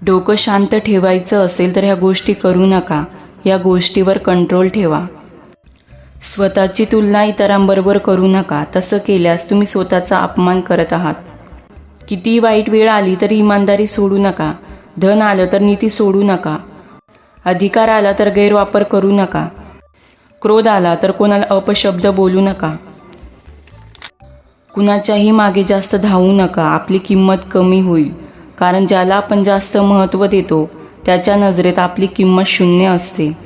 डोकं शांत ठेवायचं असेल तर ह्या गोष्टी करू नका. या गोष्टीवर कंट्रोल ठेवा. स्वतःची तुलना इतरांबरोबर करू नका. तसं केल्यास तुम्ही स्वतःचा अपमान करत आहात. किती वाईट वेळ आली तरी इमानदारी सोडू नका. धन आलं तर नीती सोडू नका. अधिकार आला तर गैरवापर करू नका. क्रोध आला तर कोणाला अपशब्द बोलू नका. कुणाच्याही मागे जास्त धावू नका. आपली किंमत कमी होईल. कारण ज्याला आपण जास्त महत्त्व देतो त्याच्या नजरेत आपली किंमत शून्य असते.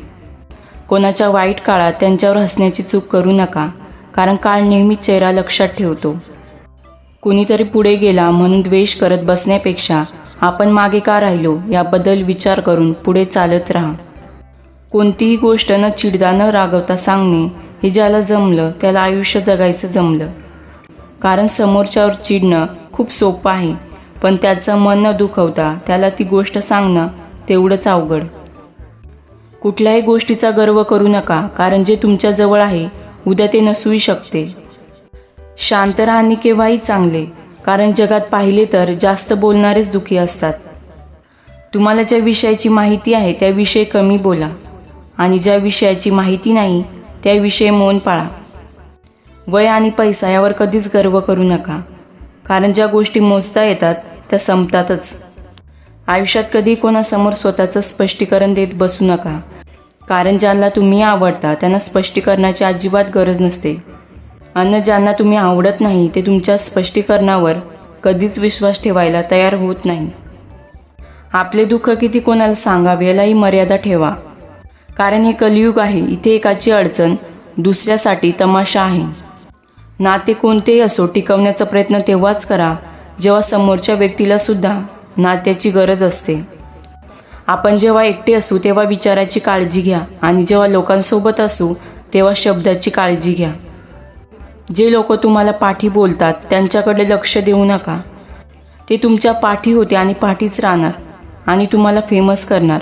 कोणाच्या वाईट काळात त्यांच्यावर हसण्याची चूक करू नका. कारण काळ नेहमी चेहरा लक्षात ठेवतो. कुणीतरी पुढे गेला म्हणून द्वेष करत बसण्यापेक्षा आपण मागे का राहिलो याबद्दल विचार करून पुढे चालत राहा. कोणतीही गोष्ट न चिडता न रागवता सांगणे हे ज्याला जमलं त्याला आयुष्य जगायचं जमलं. कारण समोरच्यावर चिडणं खूप सोपं आहे, पण त्याचं मन न दुखवता त्याला ती गोष्ट सांगणं तेवढंच अवघड. कुठल्याही गोष्टीचा गर्व करू नका. कारण जे तुमच्या जवळ आहे उद्या ते नसूही शकते. शांत राहणे केव्हाही चांगले. कारण जगात पाहिले तर जास्त बोलणारेच दुःखी असतात. तुम्हाला ज्या विषयाची माहिती आहे त्याविषयी कमी बोला आणि ज्या विषयाची माहिती नाही त्याविषयी मौन पाळा. वय आणि पैसा यावर कधीच गर्व करू नका. कारण ज्या गोष्टी मोजता येतात त्या संपतातच. आयुष्यात कधी कोणासमोर स्वतःचं स्पष्टीकरण देत बसू नका. कारण ज्यांना तुम्ही आवडता त्यांना स्पष्टीकरणाची अजिबात गरज नसते. आणि ज्यांना तुम्ही आवडत नाही ते तुमच्या स्पष्टीकरणावर कधीच विश्वास ठेवायला तयार होत नाही. आपले दुःख किती कोणाला सांगावे यालाही मर्यादा ठेवा. कारण हे कलियुग आहे. इथे एकाची अडचण दुसऱ्यासाठी तमाशा आहे. नाते कोणतेही असो टिकवण्याचा प्रयत्न तेव्हाच करा जेव्हा समोरच्या व्यक्तीला सुद्धा नात्याची गरज असते. आपण जेव्हा एकटे असू तेव्हा विचाराची काळजी घ्या आणि जेव्हा लोकांसोबत असू तेव्हा शब्दाची काळजी घ्या. जे लोक तुम्हाला पाठी बोलतात त्यांच्याकडे लक्ष देऊ नका. ते तुमच्या पाठी होते आणि पाठीच राहणार आणि तुम्हाला फेमस करणार.